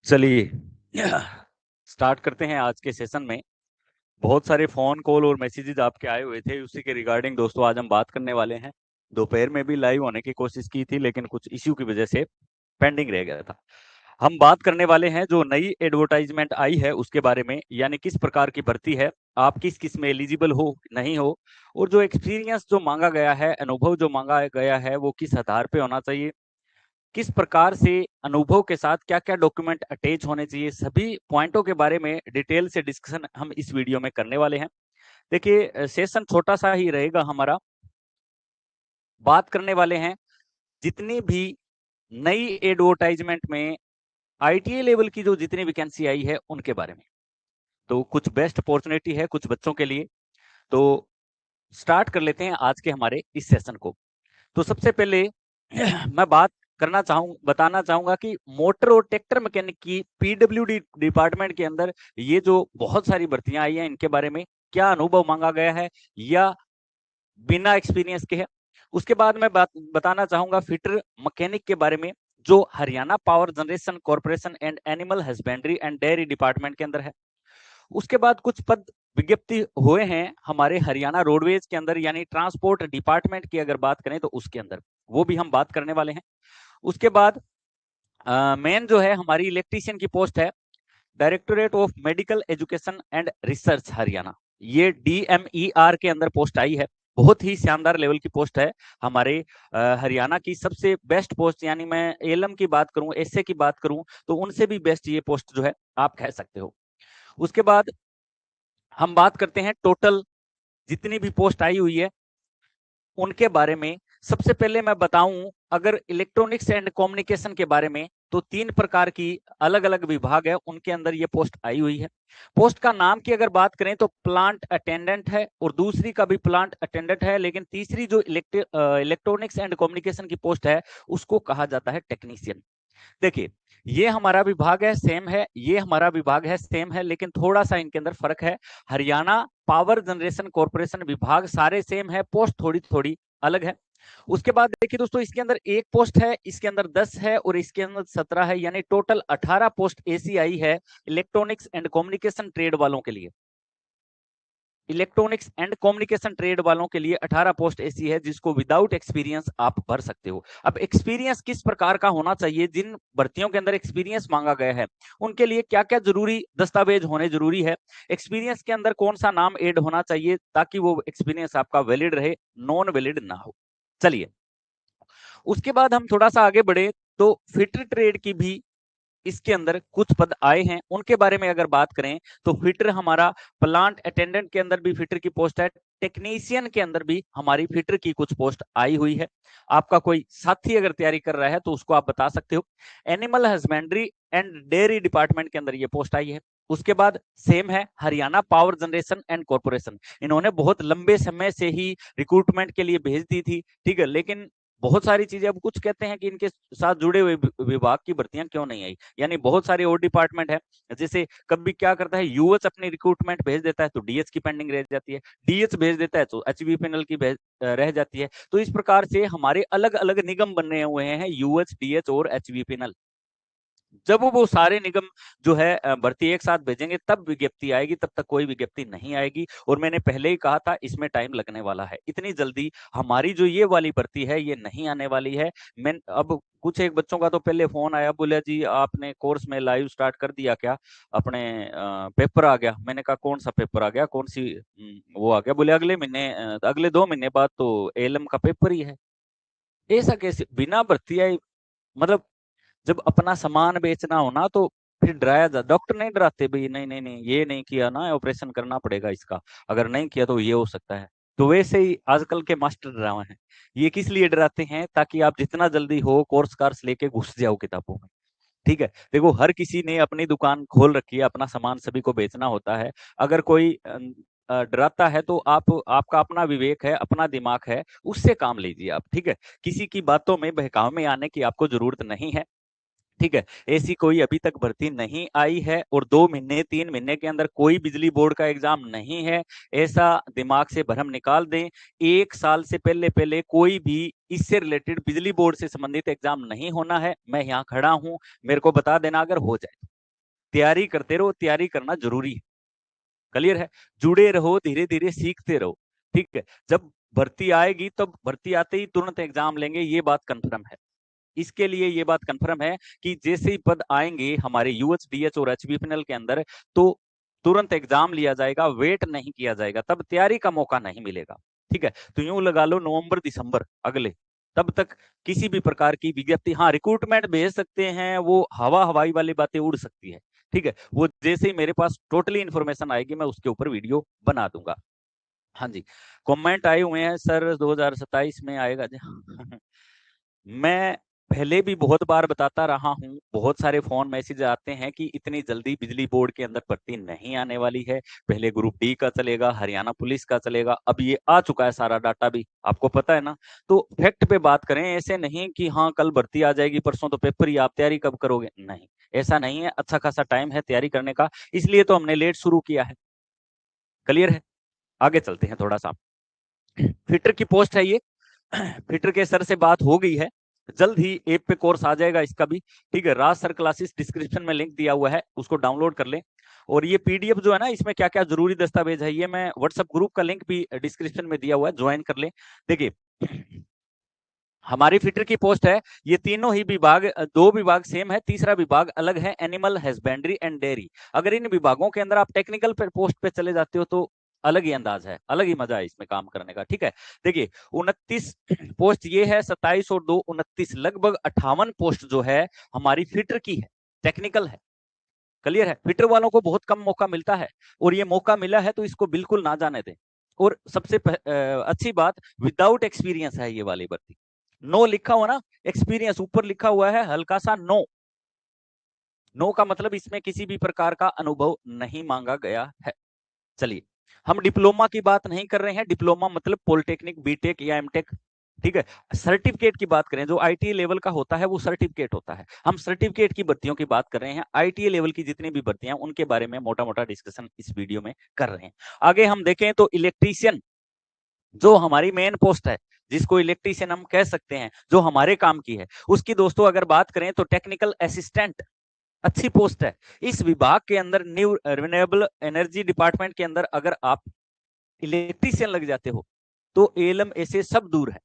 चलिए स्टार्ट करते हैं आज के सेशन में। बहुत सारे फोन कॉल और मैसेजेस आपके आए हुए थे, उसी के रिगार्डिंग दोस्तों आज हम बात करने वाले हैं। दोपहर में भी लाइव होने की कोशिश की थी, लेकिन कुछ इश्यू की वजह से पेंडिंग रह गया था। हम बात करने वाले हैं जो नई एडवर्टाइजमेंट आई है उसके बारे में, यानी किस प्रकार की भर्ती है, आप किस किस में एलिजिबल हो नहीं हो, और जो एक्सपीरियंस जो मांगा गया है, अनुभव जो मांगा गया है, वो किस आधार पे होना चाहिए, किस प्रकार से अनुभव के साथ क्या क्या डॉक्यूमेंट अटैच होने चाहिए, सभी पॉइंटों के बारे में डिटेल से डिस्कशन हम इस वीडियो में करने वाले हैं। देखिए सेशन छोटा सा ही रहेगा हमारा। बात करने वाले हैं जितनी भी नई एडवर्टाइजमेंट में आईटीआई लेवल की जो जितनी वैकेंसी आई है उनके बारे में। तो कुछ बेस्ट अपॉर्चुनिटी है कुछ बच्चों के लिए। तो स्टार्ट कर लेते हैं आज के हमारे इस सेशन को। तो सबसे पहले मैं बताना चाहूंगा कि मोटर और ट्रैक्टर मैकेनिक की पीडब्ल्यूडी डिपार्टमेंट के अंदर ये जो बहुत सारी भर्तियां आई हैं, इनके बारे में क्या अनुभव मांगा गया है या बिना एक्सपीरियंस के है। उसके बाद मैं बताना चाहूंगा फिटर मैकेनिक के बारे में, जो Haryana power generation corporation and animal husbandry and dairy department के अंदर है। उसके बाद कुछ पद विज्ञप्ति हुए हैं हमारे हरियाणा रोडवेज के अंदर, यानी ट्रांसपोर्ट डिपार्टमेंट की अगर बात करें तो उसके अंदर, वो भी हम बात करने वाले हैं। उसके बाद मेन जो है हमारी इलेक्ट्रीशियन की पोस्ट है, directorate of medical education and research Haryana, ये DMER के अंदर पोस्ट आई है। बहुत ही शानदार लेवल की पोस्ट है हमारे हरियाणा की सबसे बेस्ट पोस्ट, यानी मैं एलएम की बात करूं, एसए की बात करूं तो उनसे भी बेस्ट ये पोस्ट जो है आप कह सकते हो। उसके बाद हम बात करते हैं टोटल जितनी भी पोस्ट आई हुई है उनके बारे में। सबसे पहले मैं बताऊं अगर इलेक्ट्रॉनिक्स एंड कम्युनिकेशन के बारे में, तो 3 प्रकार की अलग अलग विभाग है उनके अंदर ये पोस्ट आई हुई है। पोस्ट का नाम की अगर बात करें तो प्लांट अटेंडेंट है, और दूसरी का भी प्लांट अटेंडेंट है, लेकिन तीसरी जो इलेक्ट्रॉनिक्स एंड कम्युनिकेशन की पोस्ट है उसको कहा जाता है टेक्नीशियन। देखिए ये हमारा विभाग है सेम है, ये हमारा विभाग है सेम है, लेकिन थोड़ा सा इनके अंदर फर्क है। हरियाणा पावर जनरेशन कॉर्पोरेशन विभाग सारे सेम है, पोस्ट थोड़ी थोड़ी अलग है। उसके बाद देखिए दोस्तों, इसके अंदर एक पोस्ट है, इसके अंदर 10 है और इसके अंदर 17 है, यानी टोटल 18 पोस्ट ऐसी आई है इलेक्ट्रॉनिक्स एंड कम्युनिकेशन ट्रेड वालों के लिए। इलेक्ट्रॉनिक्स एंड कम्युनिकेशन ट्रेड वालों के लिए 18 पोस्ट ऐसी है जिसको विदाउट एक्सपीरियंस आप भर सकते हो। अब एक्सपीरियंस किस प्रकार का होना चाहिए, जिन भर्तियों के अंदर एक्सपीरियंस मांगा गया है उनके लिए क्या क्या जरूरी दस्तावेज होने जरूरी है, एक्सपीरियंस के अंदर कौन सा नाम ऐड होना चाहिए ताकि वो एक्सपीरियंस आपका वैलिड रहे, नॉन वैलिड ना हो। चलिए उसके बाद हम थोड़ा सा आगे बढ़े तो फिटर ट्रेड की भी इसके अंदर कुछ पद आए हैं, उनके बारे में अगर बात करें तो फिटर हमारा प्लांट अटेंडेंट के अंदर भी फिटर की पोस्ट है, टेक्नीशियन के अंदर भी हमारी फिटर की कुछ पोस्ट आई हुई है। आपका कोई साथी अगर तैयारी कर रहा है तो उसको आप बता सकते हो। Animal husbandry and dairy department के अंदर ये पोस्ट आई है। उसके बाद सेम है Haryana power generation and corporation, इन्होंने बहुत लंबे समय से ही रिक्रूटमेंट के लिए भेज दी थी, ठीक है, लेकिन बहुत सारी चीजें, अब कुछ कहते हैं कि इनके साथ जुड़े हुए विभाग की भर्तियां क्यों नहीं आई, यानी बहुत सारे और डिपार्टमेंट है। जैसे कभी क्या करता है यूएच अपनी रिक्रूटमेंट भेज देता है तो डीएच की पेंडिंग रह जाती है, डीएच भेज देता है तो एचवीपीएनएल की रह जाती है। तो इस प्रकार से हमारे अलग अलग निगम बने हुए हैं, यूएच, डीएच और एचवीपीएनएल। जब वो सारे निगम जो है भर्ती एक साथ भेजेंगे तब विज्ञप्ति आएगी, तब तक कोई विज्ञप्ति नहीं आएगी। और मैंने पहले ही कहा था इसमें टाइम लगने वाला है, इतनी जल्दी हमारी जो ये वाली भर्ती है ये नहीं आने वाली है। मैं अब कुछ एक बच्चों का तो पहले फोन आया, बोले जी आपने कोर्स में लाइव स्टार्ट कर दिया क्या, अपने पेपर आ गया। मैंने कहा कौन सा पेपर आ गया, कौन सी वो आ गया, बोले अगले महीने अगले 2 महीने बाद तो एलएम का पेपर ही है। ऐसा कैसे बिना भर्ती आई, मतलब जब अपना सामान बेचना हो ना तो फिर डराया जा, डॉक्टर नहीं डराते भाई, नहीं नहीं नहीं ये नहीं किया ना ऑपरेशन करना पड़ेगा इसका, अगर नहीं किया तो ये हो सकता है। तो वैसे ही आजकल के मास्टर डरावे हैं, ये किस लिए डराते हैं, ताकि आप जितना जल्दी हो कोर्स कार्स लेके घुस जाओ किताबों में। ठीक है, देखो हर किसी ने अपनी दुकान खोल रखी है, अपना सामान सभी को बेचना होता है। अगर कोई डराता है तो आप, आपका अपना विवेक है, अपना दिमाग है, उससे काम लीजिए आप, ठीक है। किसी की बातों में बहकाव में आने की आपको जरूरत नहीं है, ठीक है। ऐसी कोई अभी तक भर्ती नहीं आई है और 2 महीने 3 महीने के अंदर कोई बिजली बोर्ड का एग्जाम नहीं है, ऐसा दिमाग से भ्रम निकाल दें। 1 साल से पहले पहले कोई भी इससे रिलेटेड बिजली बोर्ड से संबंधित एग्जाम नहीं होना है। मैं यहाँ खड़ा हूँ, मेरे को बता देना अगर हो जाए। तैयारी करते रहो, तैयारी करना जरूरी है। क्लियर है? जुड़े रहो, धीरे धीरे सीखते रहो। ठीक है, जब भर्ती आएगी तब भर्ती आते ही तुरंत एग्जाम लेंगे, ये बात कंफर्म है। इसके लिए ये बात कंफर्म है कि जैसे ही पद आएंगे हमारे यूएचडीएच और एचबीपीएनएल के अंदर, तो तुरंत एग्जाम लिया जाएगा, वेट नहीं किया जाएगा, तब तैयारी का मौका नहीं मिलेगा। ठीक है, तो यूं लगा लो नवंबर दिसंबर अगले, तब तक किसी भी प्रकार की विज्ञप्ति, हाँ रिक्रूटमेंट भेज सकते हैं, वो हवाई वाली बातें उड़ सकती है। ठीक है, वो जैसे ही मेरे पास टोटली इन्फॉर्मेशन आएगी मैं उसके ऊपर वीडियो बना दूंगा। हाँ जी, कमेंट आए हुए हैं सर 2027 में आएगा। मैं पहले भी बहुत बार बताता रहा हूं, बहुत सारे फोन मैसेज आते हैं कि इतनी जल्दी बिजली बोर्ड के अंदर भर्ती नहीं आने वाली है, पहले ग्रुप डी का चलेगा, हरियाणा पुलिस का चलेगा, अब ये आ चुका है सारा डाटा भी, आपको पता है ना। तो फैक्ट पे बात करें, ऐसे नहीं कि हाँ कल भर्ती आ जाएगी, परसों तो पेपर ही, आप तैयारी कब करोगे, नहीं, ऐसा नहीं है। अच्छा खासा टाइम है तैयारी करने का, इसलिए तो हमने लेट शुरू किया है। क्लियर है? आगे चलते हैं थोड़ा सा। फिटर की पोस्ट है ये, फिटर के सर से बात हो गई है, जल्द ही ऐप पे कोर्स आ जाएगा इसका भी। ठीक है, राज सर क्लासेस डिस्क्रिप्शन में लिंक दिया हुआ है, उसको डाउनलोड कर लें। और ये पीडीएफ जो है ना, इसमें क्या क्या जरूरी दस्तावेज है, ये मैं व्हाट्सएप ग्रुप का लिंक भी डिस्क्रिप्शन में दिया हुआ है, ज्वाइन कर लें। देखिए हमारी फिटर की पोस्ट है, ये तीनों ही विभाग, दो विभाग सेम है, तीसरा विभाग अलग है, एनिमल हस्बेंड्री एंड डेयरी। अगर इन विभागों के अंदर आप टेक्निकल पे पोस्ट पे चले जाते हो तो अलग ही अंदाज है, अलग ही मजा है इसमें काम करने का। ठीक है, देखिए 29 पोस्ट ये है, 27 और 2 29, लगभग 58 पोस्ट जो है हमारी फिटर की है, टेक्निकल है। क्लियर है? फिटर वालों को बहुत कम मौका मिलता है, और ये मौका मिला है तो इसको बिल्कुल ना जाने दें। और सबसे अच्छी बात, विदाउट एक्सपीरियंस है ये वाली भर्ती। नो लिखा हुआ ना, एक्सपीरियंस ऊपर लिखा हुआ है हल्का सा नो। नो का मतलब इसमें किसी भी प्रकार का अनुभव नहीं मांगा गया है। चलिए, हम डिप्लोमा की बात नहीं कर रहे हैं, डिप्लोमा मतलब पॉलिटेक्निक, बीटेक या एमटेक। ठीक है, सर्टिफिकेट की बात करें, जो आईटीए लेवल का होता है वो सर्टिफिकेट होता है। हम सर्टिफिकेट की भर्तियों की बात कर रहे हैं, आईटीए लेवल की जितनी भी भर्तियां उनके बारे में मोटा मोटा डिस्कशन इस वीडियो में कर रहे हैं। आगे हम देखें तो इलेक्ट्रीशियन, जो हमारी मेन पोस्ट है, जिसको इलेक्ट्रीशियन हम कह सकते हैं, जो हमारे काम की है, उसकी दोस्तों अगर बात करें तो टेक्निकल असिस्टेंट अच्छी पोस्ट है। इस विभाग के अंदर, न्यू रिन्यूएबल एनर्जी डिपार्टमेंट के अंदर अगर आप इलेक्ट्रीशियन लग जाते हो तो एलएम ऐसे सब दूर है,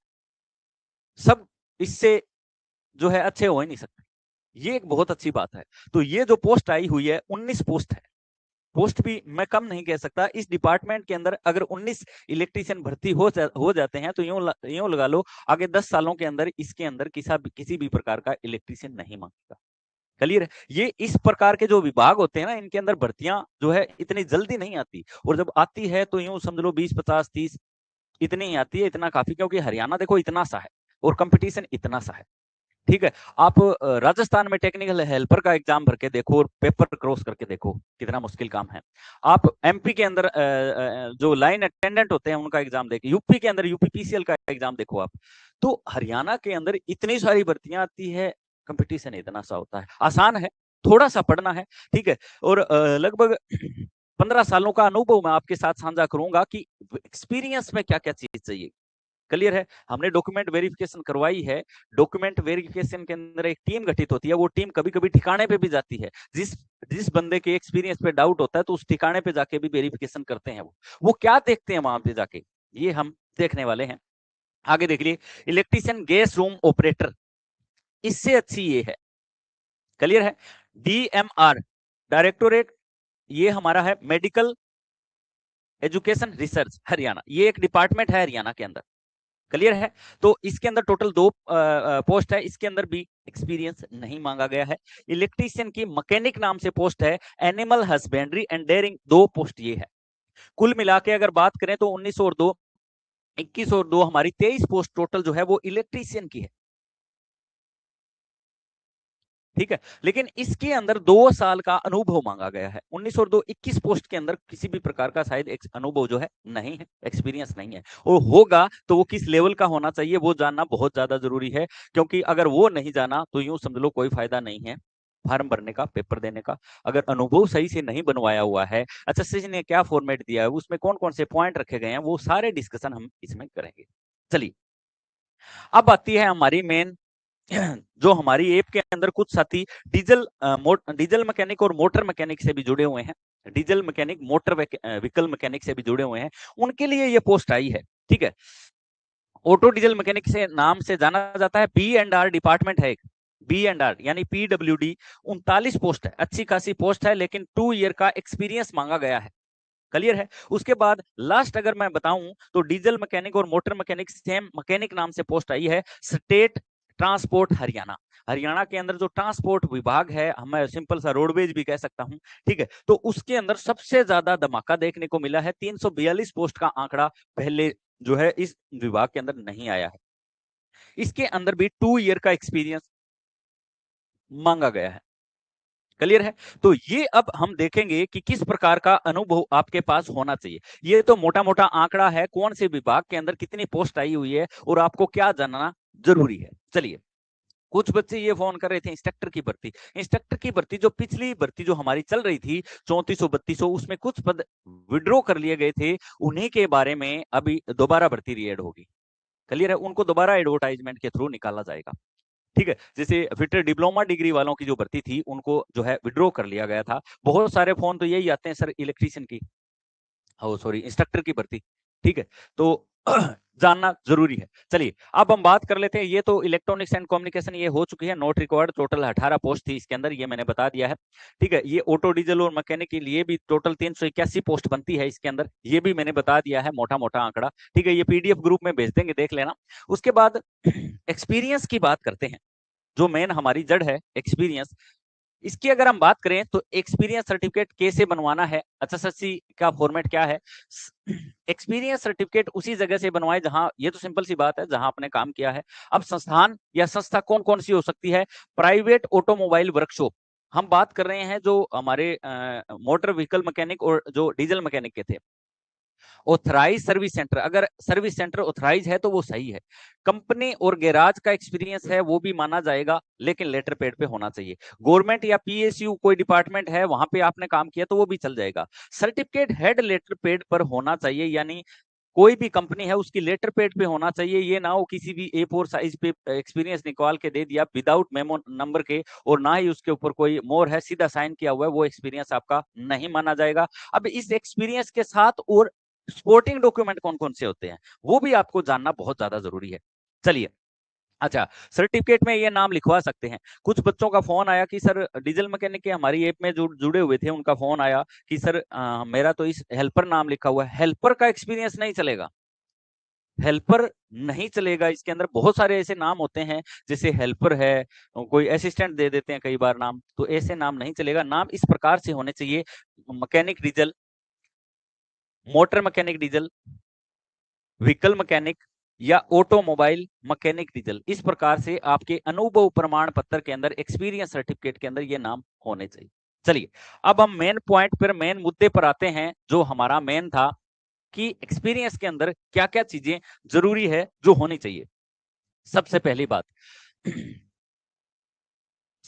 सब इससे जो है अच्छे हो ही नहीं सकते। ये एक बहुत अच्छी बात है। तो ये जो पोस्ट आई हुई है 19 पोस्ट है, पोस्ट भी मैं कम नहीं कह सकता। इस डिपार्टमेंट के अंदर अगर 19 इलेक्ट्रीशियन भर्ती हो जाते हैं तो यूं लगा लो आगे 10 सालों के अंदर इसके अंदर किसी भी प्रकार का इलेक्ट्रीशियन नहीं मांगेगा। क्लियर है? ये इस प्रकार के जो विभाग होते हैं ना, इनके अंदर भर्तियां जो है इतनी जल्दी नहीं आती, और जब आती है तो यूं समझ लो 20 50 30 इतनी ही आती है। इतना काफी, क्योंकि हरियाणा देखो इतना सा है और कंपटीशन इतना सा है। ठीक है, आप राजस्थान में टेक्निकल हेल्पर का एग्जाम भर के देखो और पेपर क्रॉस करके देखो, कितना मुश्किल काम है। आप एमपी के अंदर जो लाइन अटेंडेंट होते हैं उनका एग्जाम देखो, यूपी के अंदर यूपीपीसीएल का एग्जाम देखो आप, तो हरियाणा के अंदर इतनी सारी भर्तियां आती है, कंपटीशन इतना सा होता है। आसान है, थोड़ा सा पढ़ना है। ठीक है, और लगभग 15 सालों का अनुभव मैं आपके साथ साझा करूंगा कि एक्सपीरियंस में क्या क्या चीज चाहिए। क्लियर है? हमने डॉक्यूमेंट वेरिफिकेशन करवाई है। डॉक्यूमेंट वेरिफिकेशन के अंदर एक टीम गठित होती है, वो टीम कभी कभी ठिकाने पे भी जाती है। जिस जिस बंदे के एक्सपीरियंस पे डाउट होता है तो उस ठिकाने पे जाके भी वेरिफिकेशन करते हैं। वो क्या देखते हैं वहां पे जाके, ये हम देखने वाले हैं। आगे देख लिए, इलेक्ट्रीशियन गैस रूम ऑपरेटर, इससे अच्छी ये है। क्लियर है? डीएमआर, डायरेक्टोरेट, ये हमारा है मेडिकल एजुकेशन रिसर्च हरियाणा, ये एक डिपार्टमेंट है हरियाणा के अंदर। क्लियर है? तो इसके अंदर टोटल 2 पोस्ट है, इसके अंदर भी एक्सपीरियंस नहीं मांगा गया है। इलेक्ट्रीशियन की मैकेनिक नाम से पोस्ट है, animal husbandry and dairying 2 post ये है। कुल मिला के अगर बात करें तो 19 और 2 21 और 2 हमारी 23 पोस्ट टोटल जो है वो इलेक्ट्रीशियन की है। ठीक है, लेकिन इसके अंदर 2 साल का अनुभव मांगा गया है। 19 और 2 21 पोस्ट के अंदर किसी भी प्रकार का शायद अनुभव जो है नहीं है, एक्सपीरियंस नहीं है। और होगा तो वो किस लेवल का होना चाहिए वो जानना बहुत ज्यादा जरूरी है, क्योंकि अगर वो नहीं जाना तो यूं समझ लो कोई फायदा नहीं है फॉर्म भरने का, पेपर देने का। अगर अनुभव सही से नहीं बनवाया हुआ है, एसएससी ने क्या फॉर्मेट दिया है, उसमें कौन कौन से पॉइंट रखे गए हैं, वो सारे डिस्कशन हम इसमें करेंगे। चलिए, अब आती है हमारी मेन जो हमारी ऐप के अंदर कुछ साथी डीजल मैकेनिक और मोटर मैकेनिक से भी जुड़े हुए हैं, diesel mechanic motor vehicle mechanic से भी जुड़े हुए हैं, उनके लिए ये पोस्ट आई है। ठीक है, ऑटो डीजल मैकेनिक से नाम से जाना जाता है, B&R डिपार्टमेंट है एक, B&R यानी PWD। 39 पोस्ट है, अच्छी खासी पोस्ट है, लेकिन 2 ईयर का एक्सपीरियंस मांगा गया है। क्लियर है। उसके बाद लास्ट अगर मैं बताऊं तो डीजल मैकेनिक और मोटर मैकेनिक सेम मैकेनिक नाम से पोस्ट आई है, स्टेट ट्रांसपोर्ट हरियाणा। हरियाणा के अंदर जो ट्रांसपोर्ट विभाग है, मैं सिंपल सा रोडवेज भी कह सकता हूं, ठीक है, तो उसके अंदर सबसे ज्यादा धमाका देखने को मिला है। 342 पोस्ट का आंकड़ा पहले जो है इस विभाग के अंदर नहीं आया है। इसके अंदर भी 2 ईयर का एक्सपीरियंस मांगा गया है। क्लियर है। तो ये अब हम देखेंगे कि किस प्रकार का अनुभव आपके पास होना चाहिए। ये तो मोटा मोटा आंकड़ा है, कौन से विभाग के अंदर कितनी पोस्ट आई हुई है और आपको क्या जानना जरूरी है। चलिए, कुछ बच्चे ये फोन कर रहे थे इंस्ट्रक्टर की भर्ती। इंस्ट्रक्टर की भर्ती जो पिछली भर्ती जो हमारी चल रही थी 3400 3200, उसमें कुछ पद विड्रॉ कर लिए गए थे, उन्हीं के बारे में अभी दोबारा भर्ती रीएड होगी। क्लियर है, उनको दोबारा एडवर्टाइजमेंट के थ्रू निकाला जाएगा। ठीक है, जैसे फिटर डिप्लोमा डिग्री वालों की जो भर्ती थी उनको जो है विड्रॉ कर लिया गया था। बहुत सारे फोन तो यही आते हैं सर, इलेक्ट्रीशियन की, ओ सॉरी इंस्ट्रक्टर की भर्ती। ठीक है, तो जानना जरूरी है। चलिए अब हम बात कर लेते हैं। ये तो इलेक्ट्रॉनिक्स एंड कम्युनिकेशन ये हो चुकी है, नोट रिक्वायर्ड, टोटल 18 पोस्ट थी इसके अंदर, ये मैंने बता दिया है। ठीक है, ये ऑटो डीजल और मैकेनिक के लिए भी टोटल 381 पोस्ट बनती है इसके अंदर, ये भी मैंने बता दिया है, मोटा मोटा आंकड़ा। ठीक है, ये पीडीएफ ग्रुप में भेज देंगे, देख लेना। उसके बाद एक्सपीरियंस की बात करते हैं, जो मेन हमारी जड़ है एक्सपीरियंस। इसकी अगर हम बात करें तो एक्सपीरियंस सर्टिफिकेट कैसे बनवाना है, एसएससी का फॉर्मेट क्या है। एक्सपीरियंस सर्टिफिकेट उसी जगह से बनवाए जहां, ये तो सिंपल सी बात है, जहां आपने काम किया है। अब संस्थान या संस्था कौन कौन सी हो सकती है, प्राइवेट ऑटोमोबाइल वर्कशॉप, हम बात कर रहे हैं जो हमारे मोटर व्हीकल मैकेनिक और जो डीजल मैकेनिक के थे। ऑथराइज सर्विस सेंटर, अगर सर्विस सेंटर ऑथराइज है तो वो सही है। कंपनी और गैराज का एक्सपीरियंस है वो भी माना जाएगा, लेकिन लेटर पेड पे होना चाहिए। गवर्नमेंट या पीएसयू कोई डिपार्टमेंट है वहां पे आपने काम किया तो वो भी चल जाएगा। सर्टिफिकेट हेड लेटर पेड पर होना चाहिए, यानी कोई भी कंपनी है उसकी लेटर पेड पे होना चाहिए। ये ना हो किसी भी A4 साइज पे एक्सपीरियंस निकाल के दे दिया विदाउट मेमो नंबर के, और ना ही उसके ऊपर कोई मोर है, सीधा साइन किया हुआ है, वो एक्सपीरियंस आपका नहीं माना जाएगा। अब इस एक्सपीरियंस के साथ और सपोर्टिंग डॉक्यूमेंट कौन कौन से होते हैं वो भी आपको जानना बहुत ज्यादा जरूरी है। चलिए, अच्छा, सर्टिफिकेट में ये नाम लिखवा सकते हैं। कुछ बच्चों का फोन आया कि सर डीजल मैकेनिक के हमारी ऐप में जुड़े हुए थे, उनका फोन आया कि सर मेरा तो इस हेल्पर नाम लिखा हुआ है, हेल्पर का एक्सपीरियंस नहीं चलेगा। हेल्पर नहीं चलेगा, इसके अंदर बहुत सारे ऐसे नाम होते हैं, जैसे हेल्पर है, कोई असिस्टेंट दे देते हैं कई बार नाम, तो ऐसे नाम नहीं चलेगा। नाम इस प्रकार से होने चाहिए, mechanic diesel, motor mechanic diesel, vehicle mechanic या ऑटोमोबाइल मैकेनिक डीजल। इस प्रकार से आपके अनुभव प्रमाण पत्र के अंदर, एक्सपीरियंस सर्टिफिकेट के अंदर ये नाम होने चाहिए। चलिए, अब हम मेन पॉइंट पर, मेन मुद्दे पर आते हैं, जो हमारा मेन था कि एक्सपीरियंस के अंदर क्या क्या चीजें जरूरी है जो होनी चाहिए। सबसे पहली बात,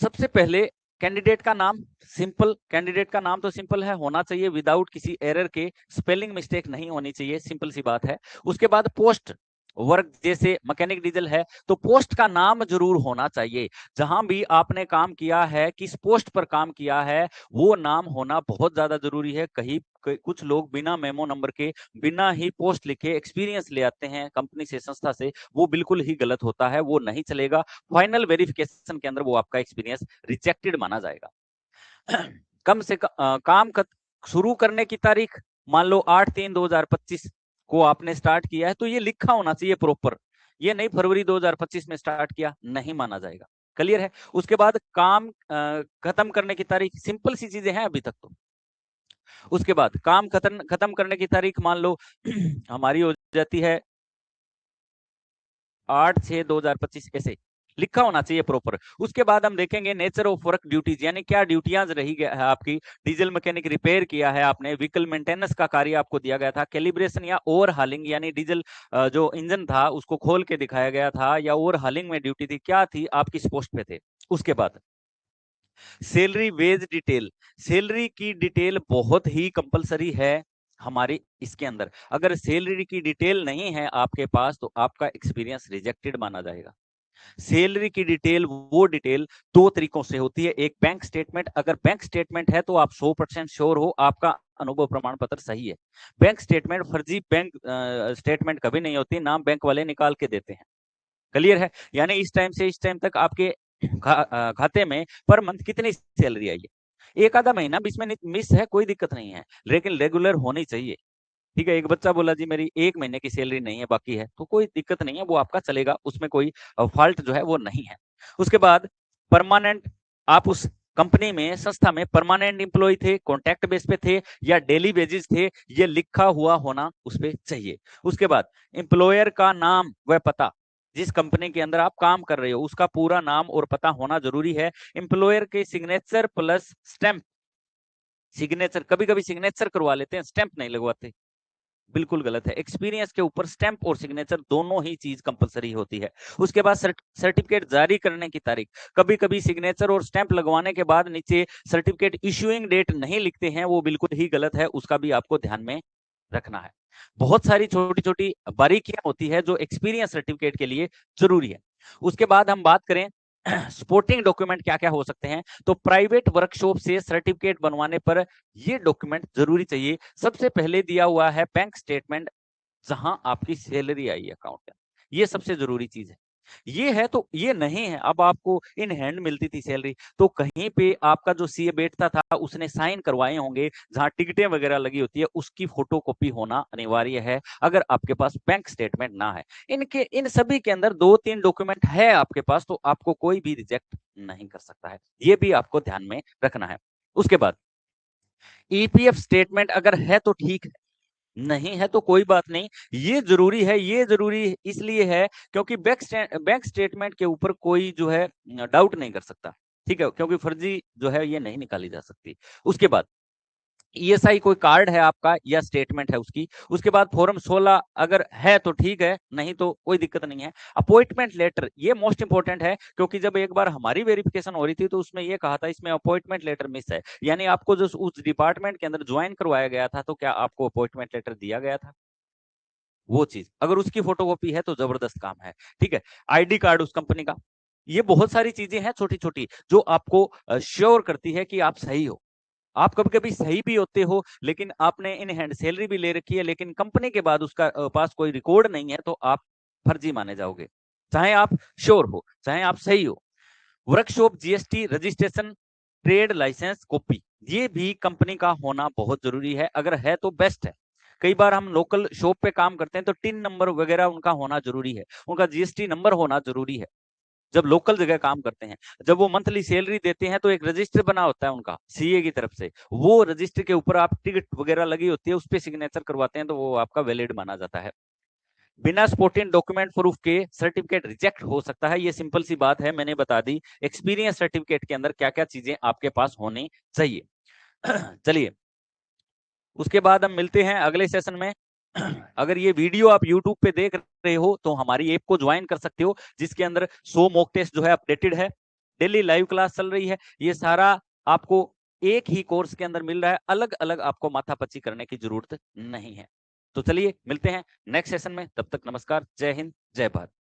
सबसे पहले कैंडिडेट का नाम सिंपल, कैंडिडेट का नाम तो सिंपल है, होना चाहिए विदाउट किसी एरर के, स्पेलिंग मिस्टेक नहीं होनी चाहिए, सिंपल सी बात है। उसके बाद पोस्ट वर्क, जैसे मैकेनिक डीजल है तो पोस्ट का नाम जरूर होना चाहिए। जहां भी आपने काम किया है, किस पोस्ट पर काम किया है, वो नाम होना बहुत ज्यादा जरूरी है। कुछ लोग बिना मेमो नंबर के, बिना ही पोस्ट लिखे एक्सपीरियंस ले आते हैं कंपनी से, संस्था से, वो बिल्कुल ही गलत होता है, वो नहीं चलेगा। फाइनल वेरिफिकेशन के अंदर वो आपका एक्सपीरियंस रिजेक्टेड माना जाएगा। कम से काम शुरू करने की तारीख, मान लो 8/3/2025 को आपने स्टार्ट किया है तो ये लिखा होना चाहिए प्रॉपर, ये नहीं फरवरी 2025 में स्टार्ट किया, नहीं माना जाएगा। क्लियर है। उसके बाद काम खत्म करने की तारीख, सिंपल सी चीजें हैं अभी तक तो। उसके बाद काम खत्म करने की तारीख मान लो हमारी हो जाती है 8/6/2025, ऐसे लिखा होना चाहिए प्रॉपर। उसके बाद हम देखेंगे नेचर ऑफ वर्क ड्यूटीज, यानी क्या ड्यूटियां रही है आपकी। डीजल मैकेनिक रिपेयर किया है आपने, व्हीकल मेंटेनेंस का कार्य आपको दिया गया था, कैलिब्रेशन या ओवर हालिंग, यानी डीजल जो इंजन था उसको खोल के दिखाया गया था, या ओवर हालिंग में ड्यूटी थी, क्या थी, आप किस पोस्ट पे थे। उसके बाद सैलरी वेज डिटेल, सैलरी की डिटेल बहुत ही कंपलसरी है हमारी इसके अंदर। अगर सैलरी की डिटेल नहीं है आपके पास तो आपका एक्सपीरियंस रिजेक्टेड माना जाएगा। सैलरी की डिटेल, वो डिटेल दो तरीकों से होती है। एक बैंक स्टेटमेंट, अगर बैंक स्टेटमेंट है तो आप 100% श्योर हो आपका अनुभव प्रमाण पत्र सही है। बैंक स्टेटमेंट, फर्जी बैंक स्टेटमेंट कभी नहीं होती, नाम बैंक वाले निकाल के देते हैं। क्लियर है? यानी इस टाइम से इस टाइम तक आपके खाते में पर मंथ कितनी सैलरी आई है। एक आधा महीना बीच में मिस है, कोई दिक्कत नहीं है, लेकिन रेगुलर होनी चाहिए। ठीक है, एक बच्चा बोला जी मेरी 1 महीने की सैलरी नहीं है, बाकी है, तो कोई दिक्कत नहीं है, वो आपका चलेगा, उसमें कोई फ़ॉल्ट जो है वो नहीं है। उसके बाद परमानेंट, आप उस कंपनी में, संस्था में परमानेंट एम्प्लॉयी थे, कॉन्ट्रैक्ट बेस पे थे या डेली वेजेस थे, ये लिखा हुआ होना उस पे चाहिए। उसके बाद एम्प्लॉयर का नाम व पता, जिस कंपनी के अंदर आप काम कर रहे हो उसका पूरा नाम और पता होना ज़रूरी है। एम्प्लॉयर के सिग्नेचर प्लस स्टैम्प, सिग्नेचर कभी-कभी सिग्नेचर करवा लेते हैं, स्टैम्प नहीं लगवाते। बिल्कुल गलत है। एक्सपीरियंस के ऊपर स्टैम्प और सिग्नेचर दोनों ही चीज कंपलसरी होती है। उसके बाद सर्टिफिकेट जारी करने की तारीख, कभी-कभी सिग्नेचर और स्टैम्प लगवाने के बाद नीचे सर्टिफिकेट इश्यूइंग डेट नहीं लिखते हैं, वो बिल्कुल ही गलत है, उसका भी आपको ध्यान में रखना है। बहुत सारी छोटी-छोटी बारीकियां होती है जो एक्सपीरियंस सर्टिफिकेट के लिए जरूरी है। उसके बाद हम बात करें सपोर्टिंग डॉक्यूमेंट क्या-क्या हो सकते हैं, तो प्राइवेट वर्कशॉप से सर्टिफिकेट बनवाने पर ये डॉक्यूमेंट जरूरी चाहिए। सबसे पहले दिया हुआ है बैंक स्टेटमेंट, जहां आपकी सैलरी आई है अकाउंट में, ये सबसे जरूरी चीज है। ये है तो ये नहीं है, अब आपको इन हैंड मिलती थी सैलरी, तो कहीं पे आपका जो सीए बैठता था उसने साइन करवाए होंगे, जहां टिकटें वगैरह लगी होती है उसकी फोटोकॉपी होना अनिवार्य है, अगर आपके पास बैंक स्टेटमेंट ना है। इनके इन सभी के अंदर 2-3 डॉक्यूमेंट है आपके पास तो आपको कोई भी रिजेक्ट नहीं कर सकता है, ये भी आपको ध्यान में रखना है। उसके बाद ईपीएफ स्टेटमेंट अगर है तो ठीक है, नहीं है तो कोई बात नहीं। ये जरूरी है, ये जरूरी इसलिए है क्योंकि बैंक स्टेटमेंट के ऊपर कोई जो है डाउट नहीं कर सकता। ठीक है, क्योंकि फर्जी जो है ये नहीं निकाली जा सकती। उसके बाद ईएसआई कोई कार्ड है आपका या स्टेटमेंट है उसकी। उसके बाद फॉर्म 16 अगर है तो ठीक है, नहीं तो कोई दिक्कत नहीं है। अपॉइंटमेंट लेटर ये मोस्ट इंपॉर्टेंट है, क्योंकि जब एक बार हमारी वेरिफिकेशन हो रही थी तो उसमें ये कहा था इसमें अपॉइंटमेंट लेटर मिस है, यानी आपको जो उस डिपार्टमेंट के अंदर ज्वाइन करवाया गया था तो क्या आपको अपॉइंटमेंट लेटर दिया गया था, वो चीज अगर उसकी फोटोकॉपी है तो जबरदस्त काम है। ठीक है, आईडी कार्ड उस कंपनी का, ये बहुत सारी चीजें हैं छोटी छोटी जो आपको श्योर करती है कि आप सही हो। आप कभी-कभी सही भी होते हो, लेकिन आपने इन हैंड सैलरी भी ले रखी है, लेकिन कंपनी के बाद उसका पास कोई रिकॉर्ड नहीं है, तो आप फर्जी माने जाओगे। चाहे आप श्योर हो, चाहे आप सही हो। Workshop GST registration, trade licence copy, ये भी कंपनी का होना बहुत जरूरी है, अगर है तो बेस्ट है। कई बार हम लोकल शॉप पे काम करते हैं तो टिन नंबर वगैरह उनका होना जरूरी है, उनका जीएसटी नंबर होना जरूरी है। जब लोकल जगह काम करते हैं, जब वो मंथली सैलरी देते हैं तो एक रजिस्टर बना होता है उनका सीए की तरफ से, वो रजिस्टर के ऊपर आप टिकट वगैरह लगी होती है उस पर सिग्नेचर करवाते हैं तो वो आपका वैलिड माना जाता है। बिना सपोर्टिंग डॉक्यूमेंट प्रूफ के सर्टिफिकेट रिजेक्ट हो सकता है, ये सिंपल सी बात है, मैंने बता दी। एक्सपीरियंस सर्टिफिकेट के अंदर क्या क्या चीजें आपके पास होनी चाहिए। चलिए, उसके बाद हम मिलते हैं अगले सेशन में। अगर ये वीडियो आप YouTube पे देख रहे हो तो हमारी ऐप को ज्वाइन कर सकते हो, जिसके अंदर 100 मॉक टेस्ट जो है अपडेटेड है, डेली लाइव क्लास चल रही है, ये सारा आपको एक ही कोर्स के अंदर मिल रहा है, अलग अलग आपको माथापच्ची करने की जरूरत नहीं है। तो चलिए मिलते हैं नेक्स्ट सेशन में, तब तक नमस्कार, जय हिंद, जय भारत।